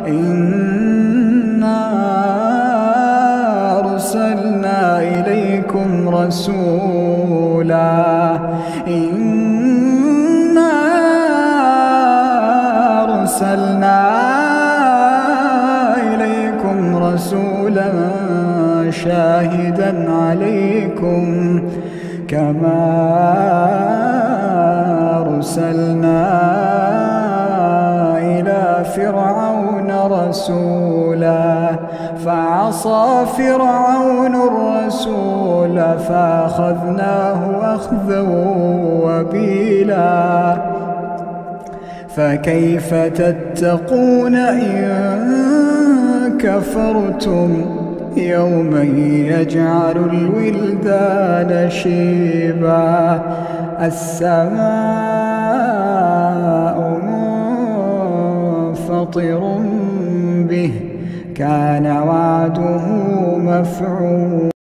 إنا أرسلنا إليكم رسولا إنا أرسلنا إليكم رسولا شاهدا عليكم كما أرسلنا إلى فرعون رسولا فعصى فرعون الرسول فأخذناه أخذا وبيلا فكيف تتقون إن كفرتم يوما يجعل الولدان شيبا السماء منفطر به كان وعده مفعولا.